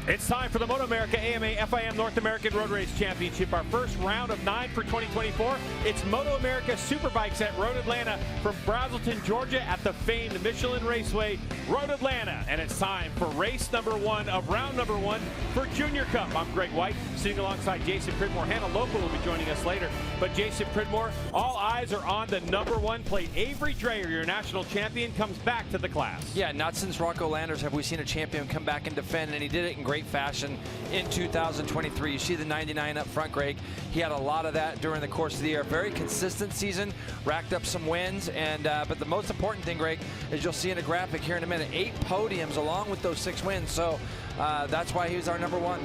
It's time for the MotoAmerica AMA FIM North American Road Race Championship, our first round of 9 for 2024. It's MotoAmerica Superbikes at Road Atlanta from Braselton, Georgia at the famed Michelin Raceway, Road Atlanta. And it's time for race number 1 of round number 1 for Junior Cup. I'm Greg White, sitting alongside Jason Pridmore. Hannah Local will be joining us later. But Jason Pridmore, all eyes are on the number 1 plate. Avery Dreyer, your national champion, comes back to the class. Yeah, not since Rocco Landers have we seen a champion come back and defend, and he did it in great fashion in 2023. You see the 99 up front, Greg. He had a lot of that during the course of the year. Very consistent season, racked up some wins, and but the most important thing, Greg, is you'll see in a graphic here in a minute, 8 podiums along with those 6 wins. So that's why he was our number 1.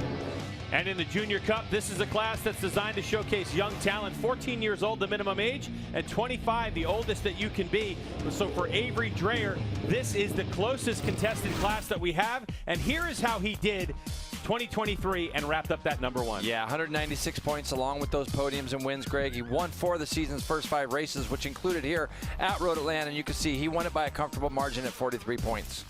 And in the Junior Cup, this is a class that's designed to showcase young talent, 14 years old, the minimum age, and 25, the oldest that you can be. So for Avery Dreyer, this is the closest contested class that we have, and here is how he did 2023 and wrapped up that number 1. Yeah, 196 points along with those podiums and wins, Greg. He won 4 of the season's first 5 races, which included here at Road Atlanta, and you can see he won it by a comfortable margin at 43 points.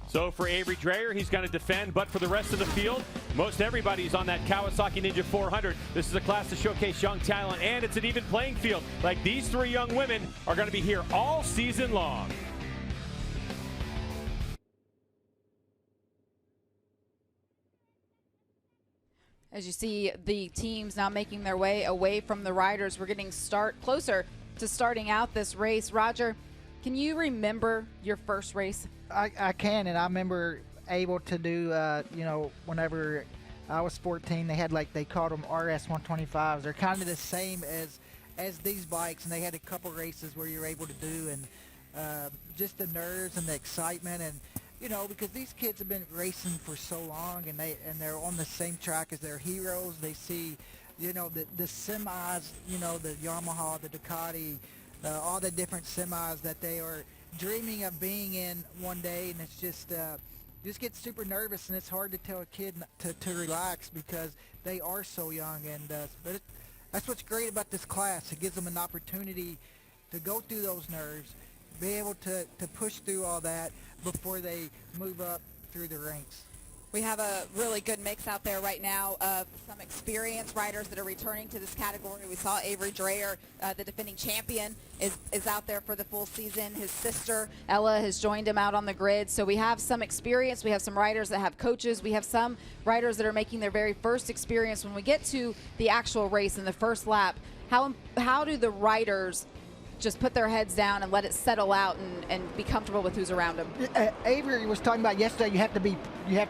So for Avery Dreyer, he's going to defend, but for the rest of the field, most everybody's on that Kawasaki Ninja 400. This is a class to showcase young talent, and it's an even playing field. Like these 3 young women are going to be here all season long. As you see the teams now making their way away from the riders, we're getting closer to starting out this race. Roger, can you remember your first race? I can, and I remember able to do, whenever I was 14, they had they called them RS 125s. They're kind of the same as these bikes, and they had a couple races where you're able to do, and just the nerves and the excitement, and because these kids have been racing for so long, and they're on the same track as their heroes. They see, the semis, the Yamaha, the Ducati, all the different semis that they are dreaming of being in one day, and it's just get super nervous, and it's hard to tell a kid to relax because they are so young. And but that's what's great about this class. It gives them an opportunity to go through those nerves, be able to push through all that before they move up through the ranks. We have a really good mix out there right now of some experienced riders that are returning to this category. We saw Avery Dreyer, the defending champion, is out there for the full season. His sister, Ella, has joined him out on the grid. So we have some experience. We have some riders that have coaches. We have some riders that are making their very first experience. When we get to the actual race in the first lap, how do the riders just put their heads down and let it settle out and be comfortable with who's around them? Avery was talking about yesterday, you have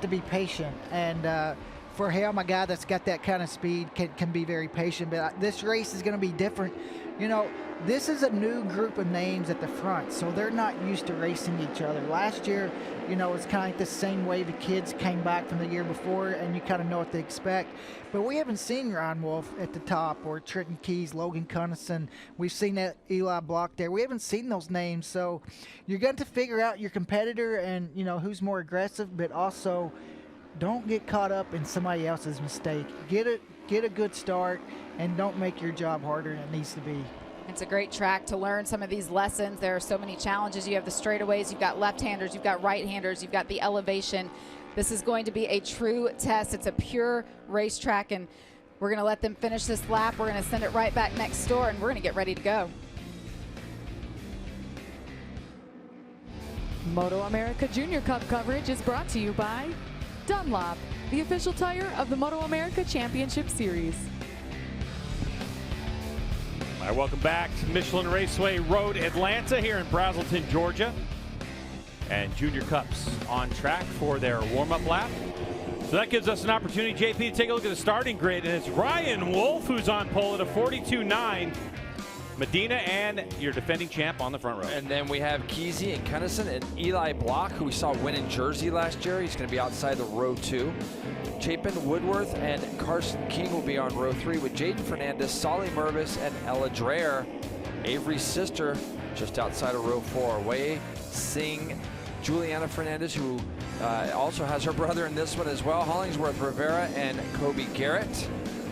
to be patient, and for him, a guy that's got that kind of speed can be very patient. But this race is going to be different. This is a new group of names at the front, so they're not used to racing each other. Last year, it's kind of like the same way the kids came back from the year before, and you kind of know what to expect. But we haven't seen Ryan Wolf at the top, or Trenton Keys, Logan Cunnison. We've seen that Eli Block there. We haven't seen those names, so you're going to figure out your competitor and, who's more aggressive, but also don't get caught up in somebody else's mistake. Get a good start, and don't make your job harder than it needs to be. It's a great track to learn some of these lessons. There are so many challenges. You have the straightaways, you've got left-handers, you've got right-handers, you've got the elevation. This is going to be a true test. It's a pure racetrack, and we're going to let them finish this lap. We're going to send it right back next door, and we're going to get ready to go. MotoAmerica Junior Cup coverage is brought to you by Dunlop, the official tire of the MotoAmerica Championship Series. All right, welcome back to Michelin Raceway Road Atlanta here in Braselton, Georgia. And Junior Cups on track for their warm-up lap. So that gives us an opportunity, JP, to take a look at the starting grid. And it's Ryan Wolf who's on pole at a 42.9. Medina and your defending champ on the front row. And then we have Kesey and Cunnison and Eli Block, who we saw win in Jersey last year. He's going to be outside the row 2. Chapin Woodworth and Carson King will be on row 3 with Jaden Fernandez, Solly Mervis, and Ella Dreyer. Avery's sister just outside of row 4. Wei Singh, Juliana Fernandez, who also has her brother in this one as well. Hollingsworth Rivera and Kobe Garrett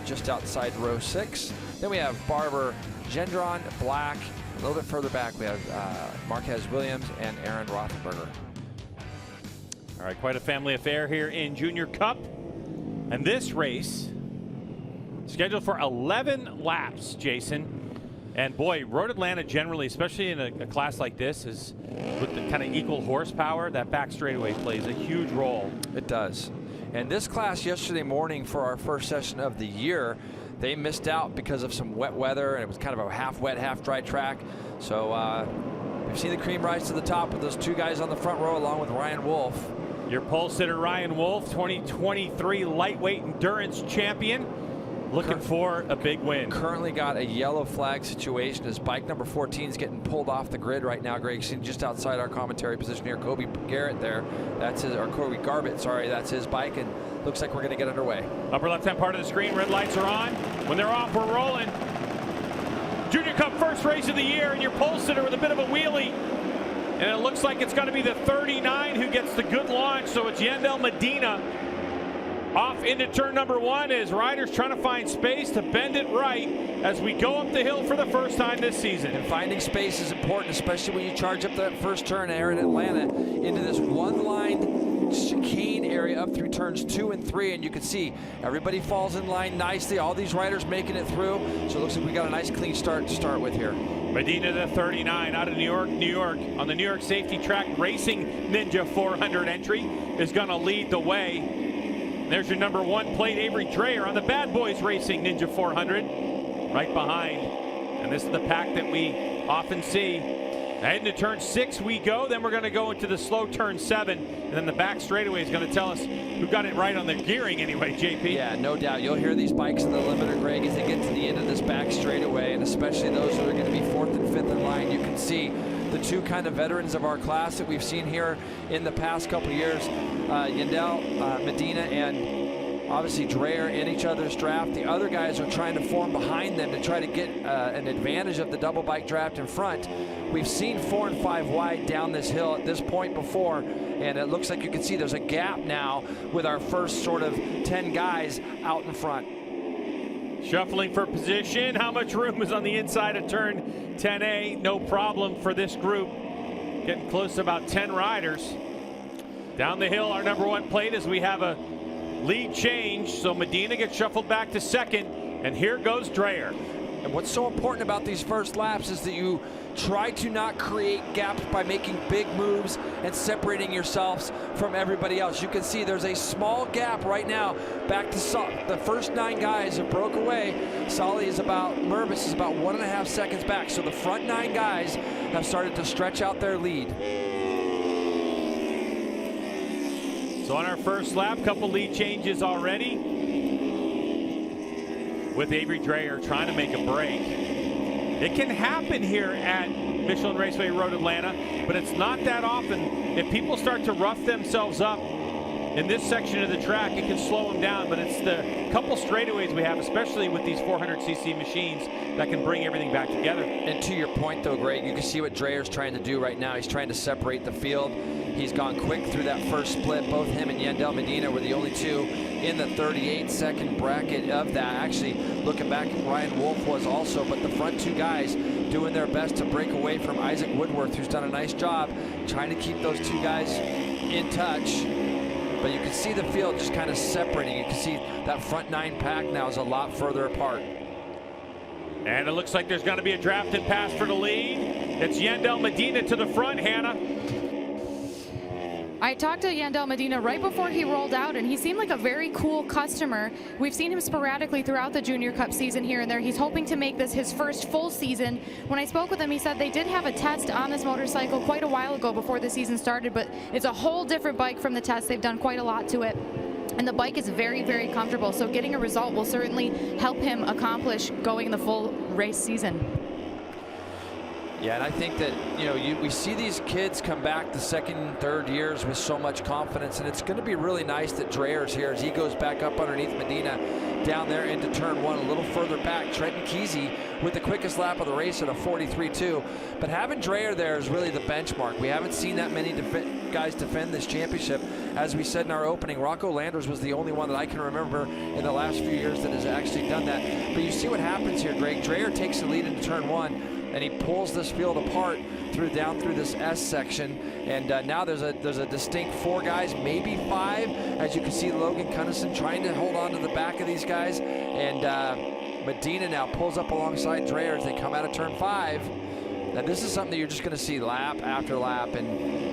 just outside row 6. Then we have Barber Gendron, Black. A little bit further back, we have Marquez Williams and Aaron Rothenberger. All right, quite a family affair here in Junior Cup. And this race, scheduled for 11 laps, Jason. And boy, Road Atlanta generally, especially in a class like this, is with the kind of equal horsepower, that back straightaway plays a huge role. It does. And this class yesterday morning for our first session of the year, they missed out because of some wet weather, and it was kind of a half wet, half dry track. So we've seen the cream rise to the top with those two guys on the front row along with Ryan Wolf. Your pole sitter, Ryan Wolf, 2023 lightweight endurance champion, looking for a big win. Currently got a yellow flag situation as bike number 14 is getting pulled off the grid right now. Greg, seen just outside our commentary position here. Kobe Garrett there, that's his, or Kobe Garbett, sorry, that's his bike, and looks like we're going to get underway. Upper left-hand part of the screen, red lights are on. When they're off, we're rolling. Junior Cup first race of the year, and your pole sitter with a bit of a wheelie. And it looks like it's going to be the 39 who gets the good launch, so it's Yandel Medina off into turn number 1 as riders trying to find space to bend it right as we go up the hill for the first time this season. And finding space is important, especially when you charge up that first turn there in Atlanta into this one-line chicane area up through turns 2 and 3, and you can see everybody falls in line nicely. All these riders making it through, so it looks like we got a nice clean start to start with here. Medina, the 39, out of New York, on the New York safety track racing Ninja 400 entry, is going to lead the way. There's your number 1 plate, Avery Dreyer, on the Bad Boys Racing Ninja 400, right behind. And this is the pack that we often see. Heading to turn 6 we go, then we're going to go into the slow turn 7, and then the back straightaway is going to tell us who got it right on the gearing anyway, JP. Yeah, no doubt. You'll hear these bikes in the limiter, Greg, as they get to the end of this back straightaway, and especially those that are going to be 4th and 5th in line. You can see the two kind of veterans of our class that we've seen here in the past couple years, Yandel Medina and obviously Dreyer in each other's draft. The other guys are trying to form behind them to try to get an advantage of the double bike draft in front. We've seen 4 and 5 wide down this hill at this point before, and it looks like you can see there's a gap now with our first sort of 10 guys out in front. Shuffling for position. How much room is on the inside of turn 10A? No problem for this group. Getting close to about 10 riders. Down the hill, our number 1 plate as we have a lead change. So Medina gets shuffled back to 2nd, and here goes Dreyer. And what's so important about these first laps is that you try to not create gaps by making big moves and separating yourselves from everybody else. You can see there's a small gap right now back to the first 9 guys have broke away. Mervis is about 1.5 seconds back. So the front 9 guys have started to stretch out their lead. So on our first lap, couple lead changes already, with Avery Dreyer trying to make a break. It can happen here at Michelin Raceway Road Atlanta, but it's not that often. If people start to rough themselves up in this section of the track, it can slow them down, but it's the couple straightaways we have, especially with these 400cc machines, that can bring everything back together. And to your point though, Greg, you can see what Dreyer's trying to do right now. He's trying to separate the field. He's gone quick through that first split. Both him and Yandel Medina were the only two in the 38-second bracket of that. Actually, looking back, Ryan Wolf was also, but the front 2 guys doing their best to break away from Isaac Woodworth, who's done a nice job trying to keep those 2 guys in touch. But you can see the field just kind of separating. You can see that front 9 pack now is a lot further apart. And it looks like there's going to be a drafted pass for the lead. It's Yandel Medina to the front, Hannah. I talked to Yandel Medina right before he rolled out, and he seemed like a very cool customer. We've seen him sporadically throughout the Junior Cup season here and there. He's hoping to make this his first full season. When I spoke with him, he said they did have a test on this motorcycle quite a while ago before the season started, but it's a whole different bike from the test. They've done quite a lot to it. And the bike is very, very comfortable, so getting a result will certainly help him accomplish going the full race season. Yeah, and I think that, you know, we see these kids come back the 2nd and 3rd years with so much confidence, and it's going to be really nice that Dreyer's here as he goes back up underneath Medina down there into turn 1, a little further back. Trenton Kesey with the quickest lap of the race at a 43.2. But having Dreyer there is really the benchmark. We haven't seen that many guys defend this championship. As we said in our opening, Rocco Landers was the only one that I can remember in the last few years that has actually done that. But you see what happens here, Greg. Dreyer takes the lead into turn 1, and he pulls this field apart down through this S section, and now there's a distinct 4 guys, maybe 5, as you can see Logan Cunnison trying to hold on to the back of these guys, and Medina now pulls up alongside Dreyer as they come out of turn 5. Now this is something that you're just going to see lap after lap, and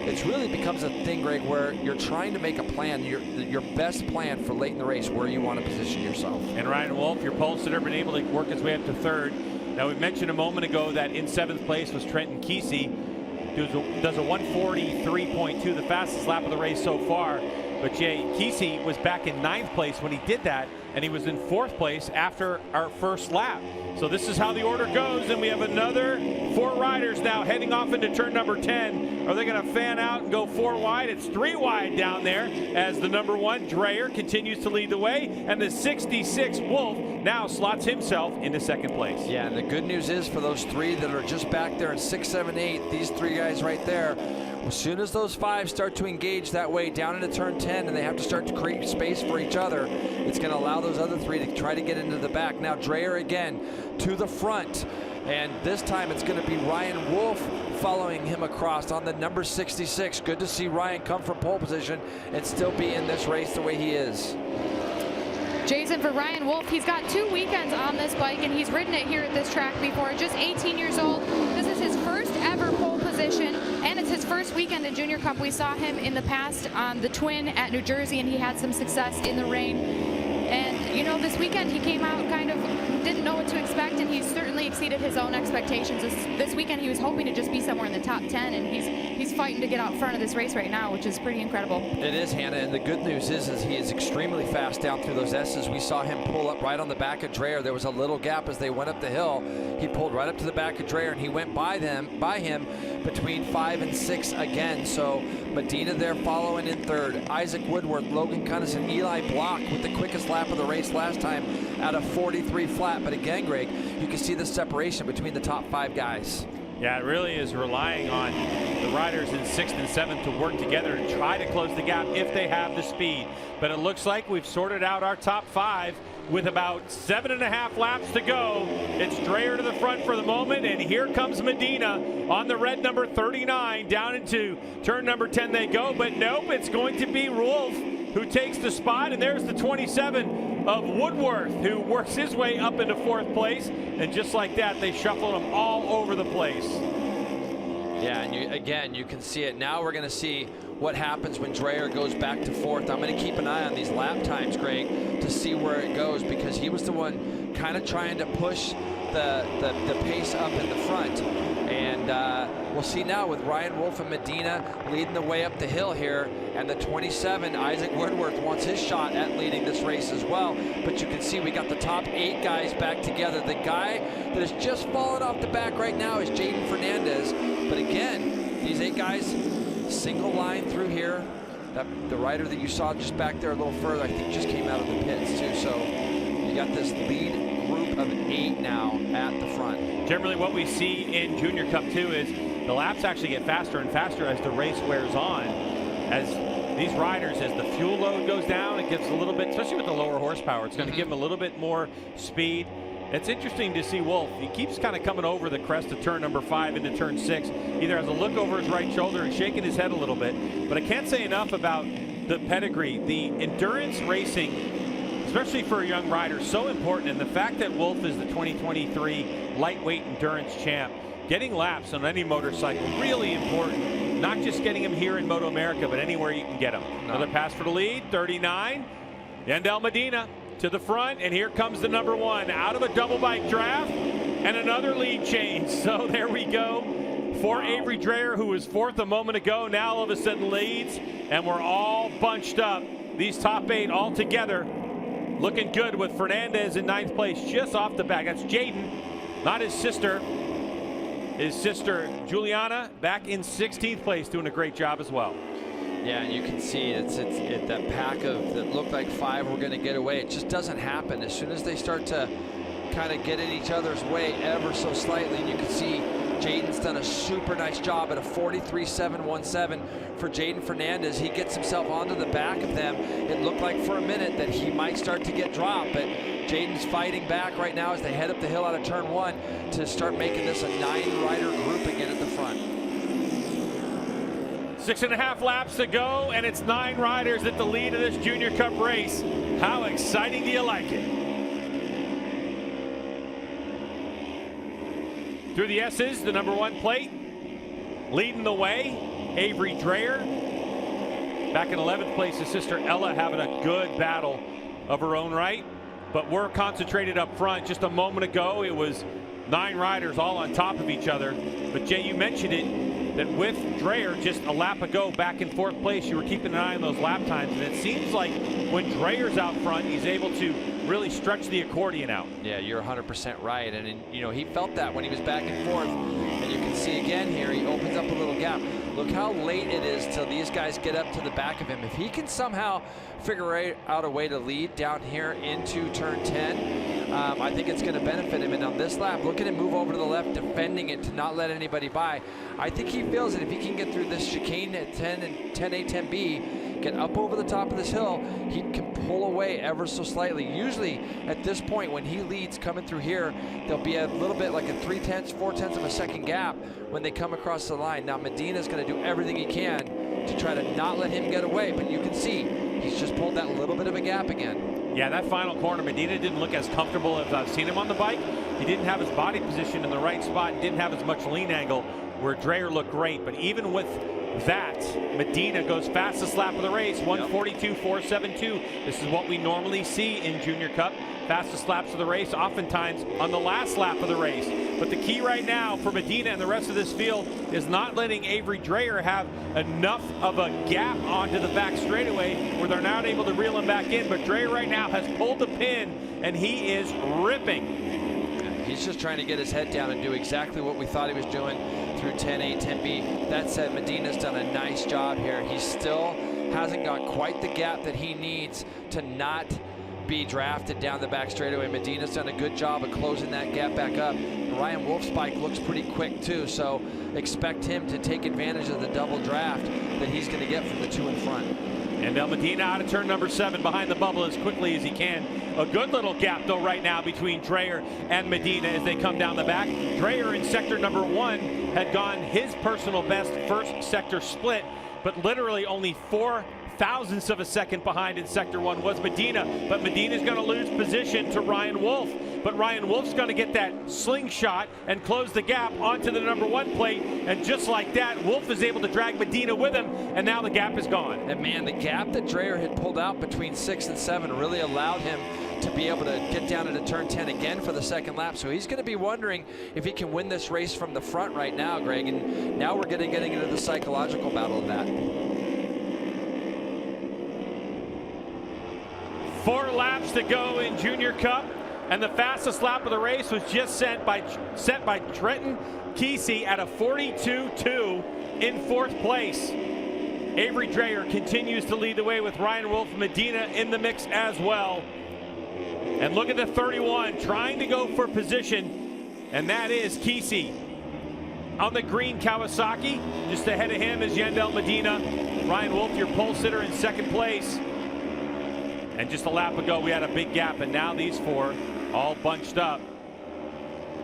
it really becomes a thing, Greg, where you're trying to make a plan, your best plan for late in the race, where you want to position yourself. And Ryan Wolf, your pole sitter, been able to work his way up to 3rd. Now we mentioned a moment ago that in 7th place was Trenton Kesey, does a 1:43.2, the fastest lap of the race so far. But Jay Kesey was back in 9th place when he did that, and he was in 4th place after our first lap. So this is how the order goes, and we have another 4 riders now heading off into turn number 10. Are they going to fan out and go 4 wide? It's 3 wide down there as the number 1 Dreyer continues to lead the way, and the 66 Wolf now slots himself into 2nd place. Yeah, and the good news is for those 3 that are just back there in 6, 7, 8, these 3 guys right there, as soon as those 5 start to engage that way down into turn 10 and they have to start to create space for each other, it's going to allow those other 3 to try to get into the back. Now Dreyer again to the front, and this time it's going to be Ryan Wolf following him across on the number 66. Good to see Ryan come from pole position and still be in this race the way he is. Jason, for Ryan Wolf, he's got 2 weekends on this bike, and he's ridden it here at this track before. Just 18 years old. This is his first ever pole position, and it's his first weekend in Junior Cup. We saw him in the past on the Twin at New Jersey, and he had some success in the rain. And, you know, this weekend he came out kind of didn't know what to expect, and he's certainly exceeded his own expectations. This weekend he was hoping to just be somewhere in the top 10, and he's fighting to get out front of this race right now, which is pretty incredible. It is, Hannah, and the good news is he is extremely fast down through those S's. We saw him pull up right on the back of Dreyer. There was a little gap as they went up the hill. He pulled right up to the back of Dreyer, and he went by him between 5 and 6 again. So Medina there following in 3rd. Isaac Woodworth, Logan Cunnison, Eli Block with the quickest lap of the race last time at a 43 flat. But again, Greg, you can see the separation between the top 5 guys. Yeah, it really is relying on the riders in 6th and 7th to work together and try to close the gap if they have the speed. But it looks like we've sorted out our top 5 with about 7.5 laps to go. It's Dreyer to the front for the moment, and here comes Medina on the red number 39. Down into turn number 10 they go, but nope, it's going to be Wolf who takes the spot, and there's the 27 of Woodworth, who works his way up into 4th place, and just like that, they shuffled him all over the place. Yeah, and again, you can see it. Now we're going to see what happens when Dreyer goes back to 4th. I'm going to keep an eye on these lap times, Greg, to see where it goes, because he was the one kind of trying to push the pace up in the front. And we'll see now with Ryan Wolf and Medina leading the way up the hill here, and the 27, Isaac Woodworth, wants his shot at leading this race as well. But you can see we got the top 8 guys back together. The guy that has just fallen off the back right now is Jaden Fernandez. But again, these 8 guys, single line through here. The rider that you saw just back there a little further, I think just came out of the pits too. So you got this lead group of 8 now at the front. Generally what we see in Junior Cup 2 is the laps actually get faster and faster as the race wears on. As these riders, as the fuel load goes down, it gives a little bit, especially with the lower horsepower, it's going to give them a little bit more speed. It's interesting to see Wolf. He keeps kind of coming over the crest of turn number 5 into turn 6. Either has a look over his right shoulder and shaking his head a little bit. But I can't say enough about the pedigree. The endurance racing, especially for a young rider, so important. And the fact that Wolf is the 2023 lightweight endurance champ, getting laps on any motorcycle, really important. Not just getting him here in MotoAmerica, but anywhere you can get him. Another pass for the lead, 39. Yandel Medina to the front, and here comes the number 1 out of a double bike draft, and another lead change. So there we go for Avery Dreyer, who was 4th a moment ago, now all of a sudden leads, and we're all bunched up. These top 8 all together, looking good with Fernandez in 9th place just off the back. That's Jaden, not his sister. His sister Juliana back in 16th place, doing a great job as well. Yeah, and you can see it's that pack of that looked like 5 were going to get away. It just doesn't happen. As soon as they start to kind of get in each other's way ever so slightly, and you can see Jaden's done a super nice job at a 43.717 for Jaden Fernandez. He gets himself onto the back of them. It looked like for a minute that he might start to get dropped, but Jaden's fighting back right now as they head up the hill out of turn 1 to start making this a 9-rider group again at the front. 6.5 laps to go, and it's 9 riders at the lead of this Junior Cup race. How exciting do you like it? Through the S's, the number 1 plate, leading the way, Avery Dreyer. Back in 11th place, his sister Ella having a good battle of her own right. But we're concentrated up front. Just a moment ago, it was 9 riders all on top of each other. But Jay, you mentioned it, that with Dreyer just a lap ago back in 4th place, you were keeping an eye on those lap times. And it seems like when Dreyer's out front, he's able to really stretch the accordion out. Yeah, you're 100% right. And, you know, he felt that when he was back and forth. And you can see again here, he opens up a little gap. Look how late it is till these guys get up to the back of him. If he can somehow figure out a way to lead down here into turn 10, I think it's going to benefit him. And on this lap, look at him move over to the left, defending it to not let anybody by. I think he feels that if he can get through this chicane at 10 and 10A, 10B, get up over the top of this hill, he can pull away ever so slightly. Usually at this point when he leads coming through here, there'll be a little bit like a 3/10, 4/10 of a second gap when they come across the line. Now Medina's going to do everything he can to try to not let him get away, but you can see he's just pulled that little bit of a gap again. Yeah, that final corner, Medina didn't look as comfortable as I've seen him on the bike. He didn't have his body position in the right spot and didn't have as much lean angle where Dreyer looked great. But even with that, Medina goes fastest lap of the race, 1:42.472. This is what we normally see in Junior Cup. Fastest laps of the race, oftentimes on the last lap of the race. But the key right now for Medina and the rest of this field is not letting Avery Dreyer have enough of a gap onto the back straightaway where they're not able to reel him back in. But Dreyer right now has pulled the pin, and he is ripping. He's just trying to get his head down and do exactly what we thought he was doing through 10A, 10B. That said, Medina's done a nice job here. He still hasn't got quite the gap that he needs to not be drafted down the back straightaway. Medina's done a good job of closing that gap back up. And Ryan Wolf's bike looks pretty quick too, so expect him to take advantage of the double draft that he's going to get from the 2 in front. And Medina out of turn number 7 behind the bubble as quickly as he can. A good little gap though right now between Dreyer and Medina as they come down the back. Dreyer in sector number 1 had gone his personal best first sector split, but literally only 0.04 of a second behind in sector 1 was Medina. But Medina's going to lose position to Ryan Wolf. But Ryan Wolf's going to get that slingshot and close the gap onto the number 1 plate. And just like that, Wolf is able to drag Medina with him, and now the gap is gone. And man, the gap that Dreyer had pulled out between 6 and 7 really allowed him to be able to get down into turn 10 again for the second lap. So he's going to be wondering if he can win this race from the front right now, Greg. And now we're getting into the psychological battle of that. 4 laps to go in Junior Cup, and the fastest lap of the race was just set by Trenton Kesey at a 42.2 in 4th place. Avery Dreyer continues to lead the way with Ryan Wolf, Medina in the mix as well. And look at the 31 trying to go for position, and that is Kesey. On the green Kawasaki, just ahead of him is Yandel Medina. Ryan Wolf, your pole sitter, in 2nd place. And just a lap ago, we had a big gap, and now these 4 all bunched up.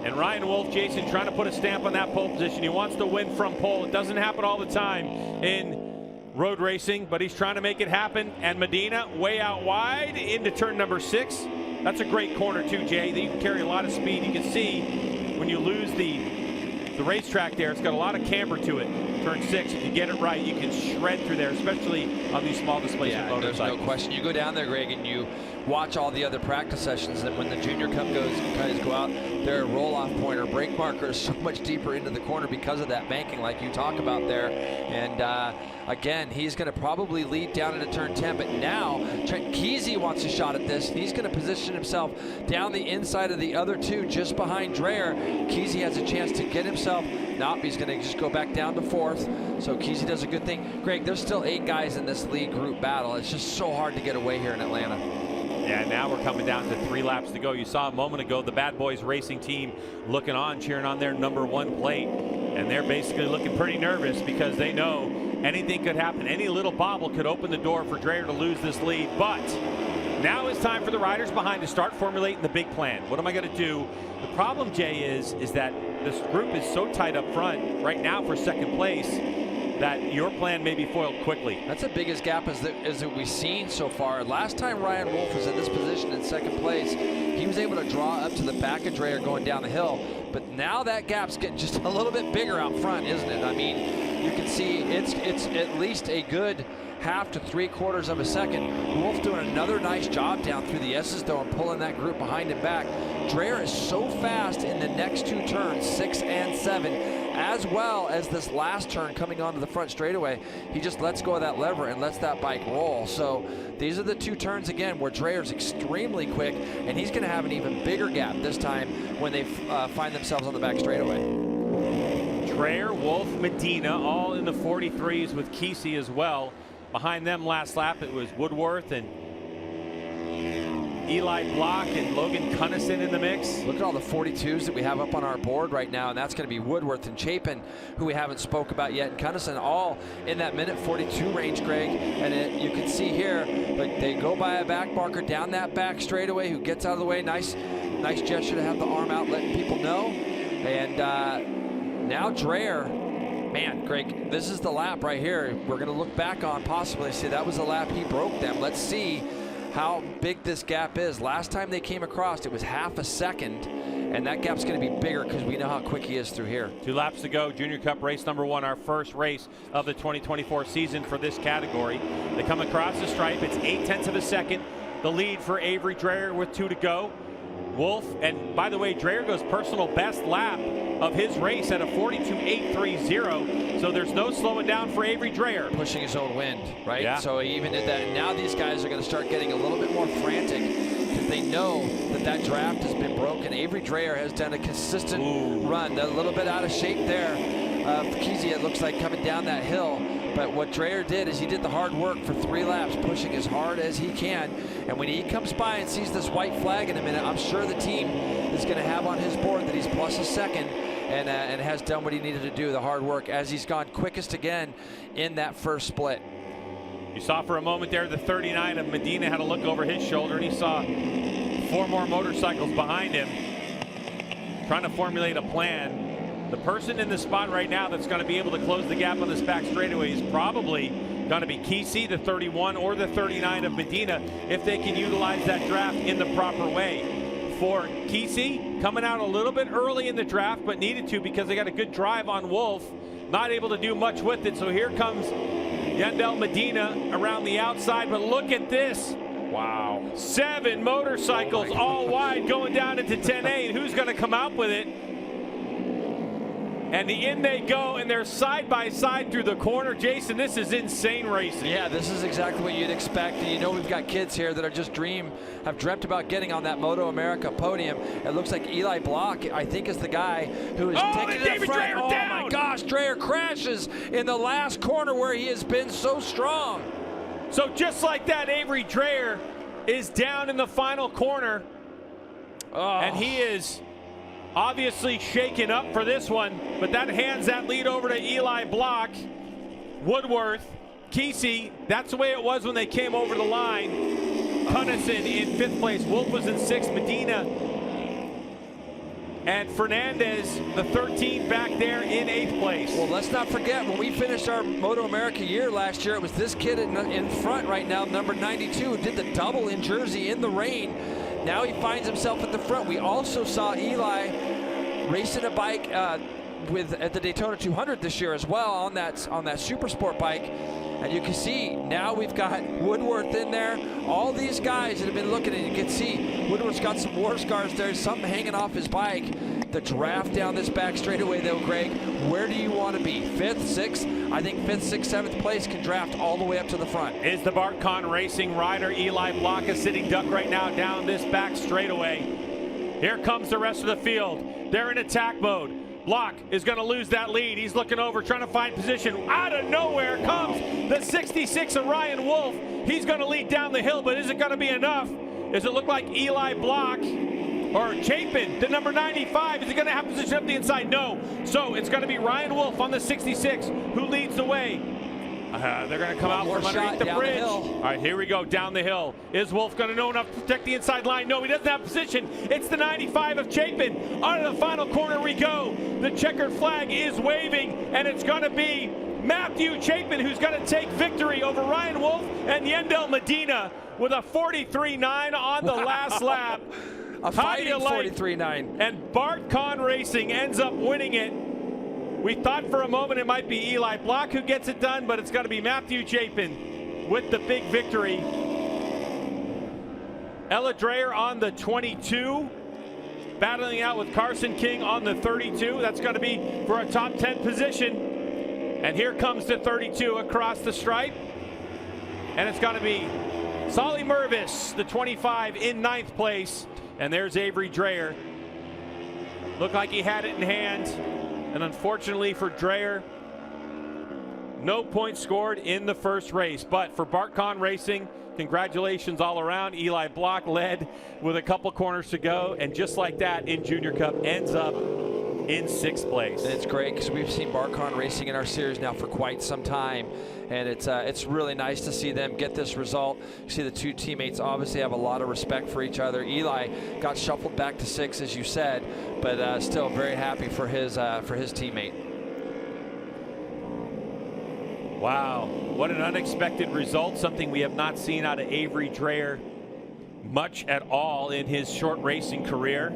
And Ryan Wolf, Jason, trying to put a stamp on that pole position. He wants to win from pole. It doesn't happen all the time in road racing, but he's trying to make it happen. And Medina way out wide into turn number 6. That's a great corner too, Jay. You can carry a lot of speed. You can see when you lose the racetrack there, it's got a lot of camber to it. Turn 6, if you get it right, you can shred through there, especially on these small displacement motorcycles. There's no question. You go down there, Greg, and you watch all the other practice sessions, and when the Junior Cup guys go out, their roll-off point or brake marker is so much deeper into the corner because of that banking like you talk about there. And again, he's going to probably lead down into turn 10, but now Trent Kesey wants a shot at this, and he's going to position himself down the inside of the other 2 just behind Dreyer. Kesey has a chance to get himself. Nope, he's going to just go back down to 4th. So Kesey does a good thing. Greg, there's still 8 guys in this lead group battle. It's just so hard to get away here in Atlanta. Yeah, now we're coming down to 3 laps to go. You saw a moment ago the Bad Boys Racing team looking on, cheering on their number 1 plate. And they're basically looking pretty nervous because they know anything could happen. Any little bobble could open the door for Dreyer to lose this lead. But now it's time for the riders behind to start formulating the big plan. What am I going to do? The problem, Jay, is that this group is so tight up front right now for 2nd place. that your plan may be foiled quickly. That's the biggest gap as that we've seen so far. Last time Ryan Wolf was in this position in second place, he was able to draw up to the back of Dreyer going down the hill. But now that gap's getting just a little bit bigger out front, isn't it? I mean, you can see it's at least a good half to 3/4 of a second. Wolf doing another nice job down through the S's though and pulling that group behind him back. Dreyer is so fast in the next two turns, 6 and 7, as well as this last turn coming onto the front straightaway. He just lets go of that lever and lets that bike roll. So these are the two turns again where Dreyer's extremely quick, and he's going to have an even bigger gap this time when they find themselves on the back straightaway. Dreyer, Wolf, Medina, all in the 43s with Kesey as well. Behind them last lap, it was Woodworth and Eli Block and Logan Cunnison in the mix. Look at all the 42s that we have up on our board right now, and that's going to be Woodworth and Chapin, who we haven't spoke about yet, and Cunnison, all in that minute 42 range, Greg. And you can see here, but they go by a back marker down that back straightaway who gets out of the way. Nice gesture to have the arm out, letting people know. And now Dreyer, man, Greg, this is the lap right here. We're going to look back on possibly see that was the lap he broke them. Let's see how big this gap is. Last time they came across, it was half a second, and that gap's going to be bigger because we know how quick he is through here. 2 laps to go. Junior Cup race number 1, our first race of the 2024 season for this category. They come across the stripe. It's 0.8 of a second. The lead for Avery Dreyer with 2 to go. Wolf, and by the way, Dreyer goes personal best lap of his race at a 42.830, so there's no slowing down for Avery Dreyer. Pushing his own wind, right? Yeah. So he even did that, and now these guys are going to start getting a little bit more frantic because they know that draft has been broken. Avery Dreyer has done a consistent run, a little bit out of shape there. Kesey, it looks like, coming down that hill. But what Dreyer did is he did the hard work for 3 laps, pushing as hard as he can. And when he comes by and sees this white flag in a minute, I'm sure the team is going to have on his board that he's plus a second and has done what he needed to do, the hard work, as he's gone quickest again in that first split. You saw for a moment there the 39 of Medina had a look over his shoulder, and he saw 4 more motorcycles behind him trying to formulate a plan. The person in the spot right now that's going to be able to close the gap on this back straightaway is probably going to be Kesey, the 31, or the 39 of Medina, if they can utilize that draft in the proper way. For Kesey, coming out a little bit early in the draft, but needed to because they got a good drive on Wolf. Not able to do much with it, so here comes Yandel Medina around the outside, but look at this. Wow. 7 motorcycles all wide going down into 10A, and who's going to come out with it? And in they go, and they're side by side through the corner. Jason, this is insane racing. Yeah, this is exactly what you'd expect. And you know we've got kids here that are just have dreamt about getting on that MotoAmerica podium. It looks like Eli Block, I think, is the guy who is taking it up front. Dreyer oh down. My gosh, Dreyer crashes in the last corner where he has been so strong. So just like that, Avery Dreyer is down in the final corner. Oh. And he is obviously shaken up for this one, but that hands that lead over to Eli Block. Woodworth, Kesey, that's the way it was when they came over the line. Cunnison in 5th place, Wolf was in 6th, Medina and Fernandez, the 13, back there in 8th place. Well, let's not forget, when we finished our MotoAmerica year last year, it was this kid in front right now, number 92, who did the double in Jersey in the rain. Now he finds himself at the front. We also saw Eli racing a bike at the Daytona 200 this year as well on that Super Sport bike. And you can see now we've got Woodworth in there. All these guys that have been looking, and you can see Woodworth's got some war scars there, something hanging off his bike. The draft down this back straightaway though, Greg, where do you want to be? 5th, 6th? I think 5th, 6th, 7th place can draft all the way up to the front. Is the BartCon Racing rider Eli Block, a sitting duck right now down this back straightaway. Here comes the rest of the field. They're in attack mode. Block is going to lose that lead. He's looking over, trying to find position. Out of nowhere comes the 66 of Ryan Wolf. He's going to lead down the hill, but is it going to be enough? Does it look like Eli Block or Chapin, the number 95, is he going to have position up the inside? No. So it's going to be Ryan Wolf on the 66 who leads the way. They're going to come out from underneath the bridge. All right, here we go, down the hill. Is Wolf going to know enough to protect the inside line? No, he doesn't have position. It's the 95 of Chapin. Onto the final corner we go. The checkered flag is waving, and it's going to be Matthew Chapin, who's going to take victory over Ryan Wolf and Yendel Medina with a 43.9 on the last lap. A fighting 43.9. And Bart Kahn Racing ends up winning it. We thought for a moment it might be Eli Block who gets it done, but it's going to be Matthew Chapin with the big victory. Ella Dreyer on the 22, battling out with Carson King on the 32. That's going to be for a top 10 position. And here comes the 32 across the stripe. And it's going to be Solly Mervis, the 25, in 9th place. And there's Avery Dreyer. Looked like he had it in hand. And unfortunately for Dreyer, no points scored in the first race. But for Bart Kahn Racing, congratulations all around. Eli Block led with a couple corners to go. And just like that, in Junior Cup, ends up in 6th place. And it's great because we've seen Bart Kahn Racing in our series now for quite some time, and it's really nice to see them get this result. You see the two teammates obviously have a lot of respect for each other. Eli got shuffled back to 6, as you said, but still very happy for his teammate. Wow, what an unexpected result, something we have not seen out of Avery Dreyer much at all in his short racing career.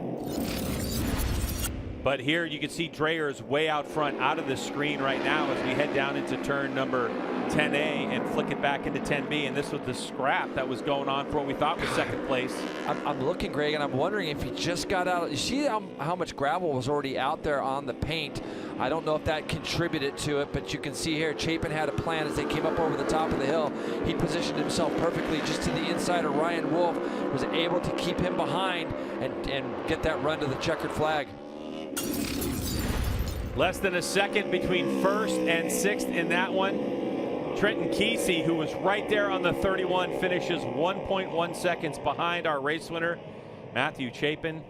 But here you can see Dreyer is way out front, out of the screen right now as we head down into turn number 10A and flick it back into 10B. And this was the scrap that was going on for what we thought was 2nd place. I'm looking, Greg, and I'm wondering if he just got out. You see how much gravel was already out there on the paint. I don't know if that contributed to it, but you can see here Chapin had a plan as they came up over the top of the hill. He positioned himself perfectly just to the inside of Ryan Wolf, was able to keep him behind and get that run to the checkered flag. Less than a second between 1st and 6th in that one. Trenton Kesey, who was right there on the 31, finishes 1.1 seconds behind our race winner, Matthew Chapin.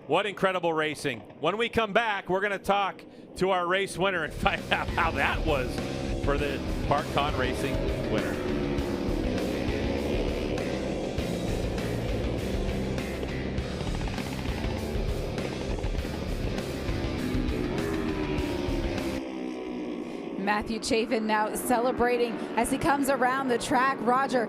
What incredible racing. When we come back, we're going to talk to our race winner and find out how that was for the Bart Kahn Racing winner. Matthew Chapin now celebrating as he comes around the track. Roger,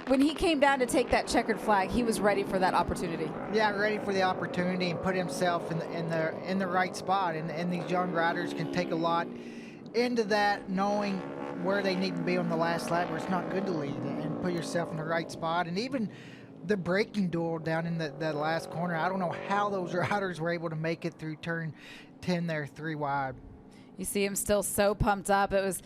when he came down to take that checkered flag, he was ready for that opportunity. Yeah, ready for the opportunity and put himself in the right spot. And these young riders can take a lot into that, knowing where they need to be on the last lap, where it's not good to lead, and put yourself in the right spot. And even the braking duel down in the last corner, I don't know how those riders were able to make it through turn 10 there, 3 wide. You see him still so pumped up. It was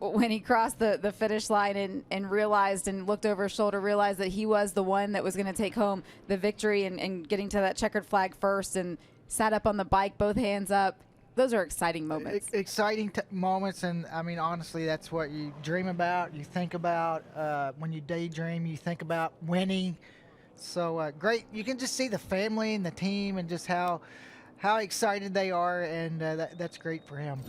when he crossed the finish line and realized and looked over his shoulder, realized that he was the one that was going to take home the victory and getting to that checkered flag first, and sat up on the bike, both hands up. Those are exciting moments. Exciting moments, and I mean, honestly, that's what you dream about, you think about. When you daydream, you think about winning. So great. You can just see the family and the team and just how excited they are, and that's great for him.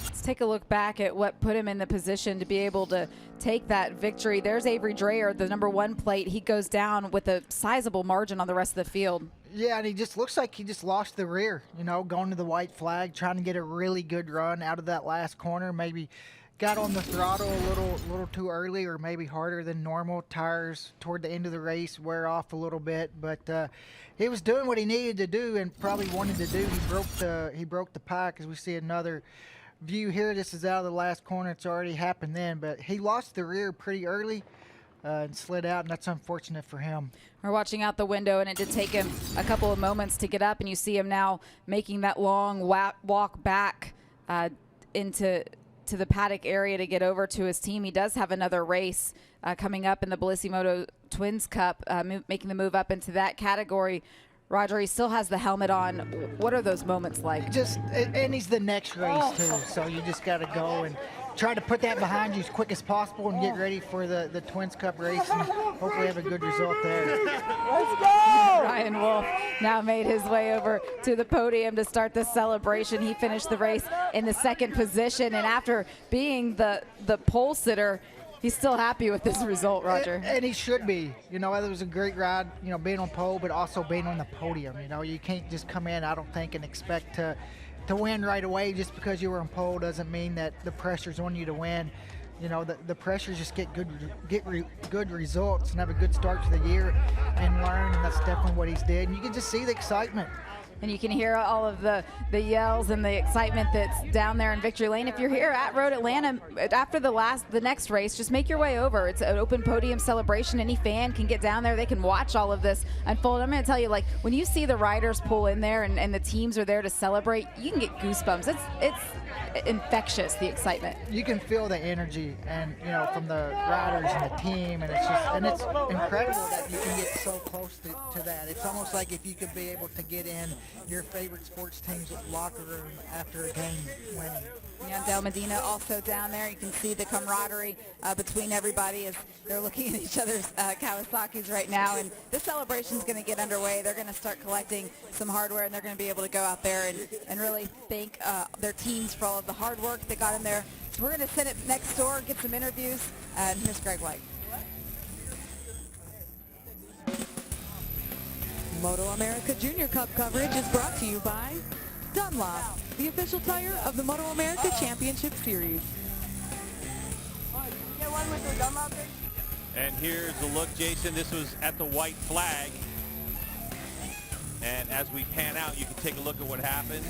Let's take a look back at what put him in the position to be able to take that victory. There's Avery Dreyer, the #1 plate. He goes down with a sizable margin on the rest of the field. Yeah, and he just looks like he just lost the rear, going to the white flag, trying to get a really good run out of that last corner. Maybe got on the throttle a little too early, or maybe harder than normal. Tires toward the end of the race wear off a little bit, but he was doing what he needed to do and probably wanted to do. He broke the pack, as we see another view here. This is out of the last corner. It's already happened then, but he lost the rear pretty early and slid out, and that's unfortunate for him. We're watching out the window, and it did take him a couple of moments to get up, and you see him now making that long walk back into the paddock area to get over to his team. He does have another race coming up in the Bellissimoto Twins Cup, making the move up into that category. Roger, he still has the helmet on. What are those moments like? And he's the next race too, so you just got to go and try to put that behind you as quick as possible and get ready for the Twins Cup race and hopefully have a good result there. Let's go! Ryan Wolf now made his way over to the podium to start the celebration. He finished the race in the 2nd position, and after being the pole sitter, he's still happy with this result, Roger. And he should be. It was a great ride, being on pole, but also being on the podium. You can't just come in, I don't think, and expect to to win right away. Just because you were on pole doesn't mean that the pressure's on you to win. You know, the pressure just get good results and have a good start to the year and learn, and that's definitely what he's did. And you can just see the excitement. And you can hear all of the yells and the excitement that's down there in Victory Lane. If you're here at Road Atlanta after the next race, just make your way over. It's an open podium celebration. Any fan can get down there. They can watch all of this unfold. I'm going to tell you, like, when you see the riders pull in there and the teams are there to celebrate, you can get goosebumps. It's infectious, the excitement. You can feel the energy, and you know, from the riders and the team, and it's incredible that you can get so close to that. It's almost like if you could be able to get in your favorite sports team's locker room after a game winning. Del Medina also down there. You can see the camaraderie between everybody as they're looking at each other's Kawasaki's right now. And this celebration is going to get underway. They're going to start collecting some hardware, and they're going to be able to go out there and really thank their teams for all of the hard work that got in there. So we're going to send it next door, get some interviews. And here's Greg White. MotoAmerica Junior Cup coverage is brought to you by Dunlop, the official tire of the MotoAmerica Championship Series. And here's a look, Jason. This was at the white flag. And as we pan out, you can take a look at what happened.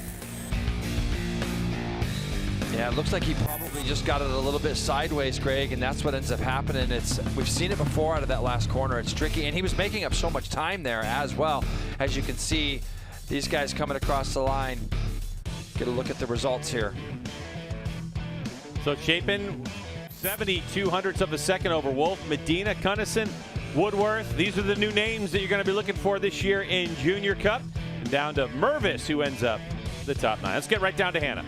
Yeah, it looks like he probably just got it a little bit sideways, Greg, and that's what ends up happening. We've seen it before out of that last corner. It's tricky, and he was making up so much time there as well. As you can see, these guys coming across the line. Get a look at the results here. So Chapin, 72 hundredths of a second over Wolf, Medina, Cunnison, Woodworth. These are the new names that you're going to be looking for this year in Junior Cup. And down to Mervis, who ends up the top 9. Let's get right down to Hannah.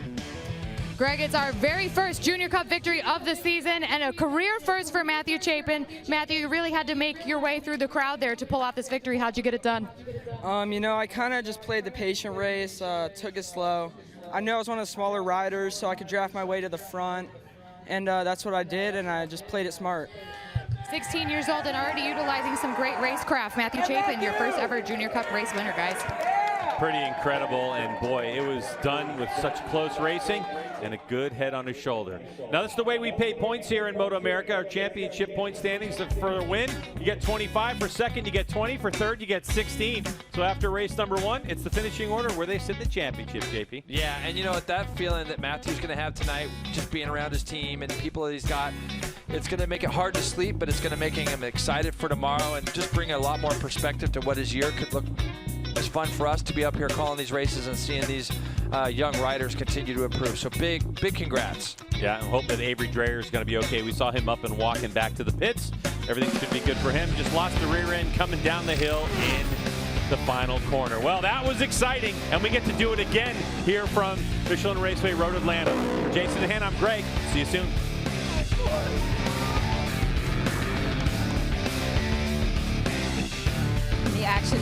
Greg, it's our very first Junior Cup victory of the season and a career first for Matthew Chapin. Matthew, you really had to make your way through the crowd there to pull out this victory. How'd you get it done? You know, I kind of just played the patient race, took it slow. I knew I was one of the smaller riders, so I could draft my way to the front, and that's what I did, and I just played it smart. 16 years old and already utilizing some great racecraft. Matthew Chapin, your first ever Junior Cup race winner, guys. Pretty incredible, and boy, it was done with such close racing and a good head on his shoulder. Now, that's the way we pay points here in MotoAmerica. Our championship point standings for a win, you get 25. For second, you get 20. For third, you get 16. So after race number 1, it's the finishing order where they sit the championship, JP. Yeah, and you know what, that feeling that Matthew's going to have tonight, just being around his team and the people that he's got, it's going to make it hard to sleep, but it's going to make him excited for tomorrow and just bring a lot more perspective to what his year could look. It's fun for us to be up here calling these races and seeing these young riders continue to improve. So big congrats. Yeah, I hope that Avery Dreyer is going to be okay. We saw him up and walking back to the pits. Everything should be good for him. Just lost the rear end coming down the hill in the final corner. Well, that was exciting, and we get to do it again here from Michelin Raceway Road Atlanta. For Jason and Hannah, I'm Greg. See you soon.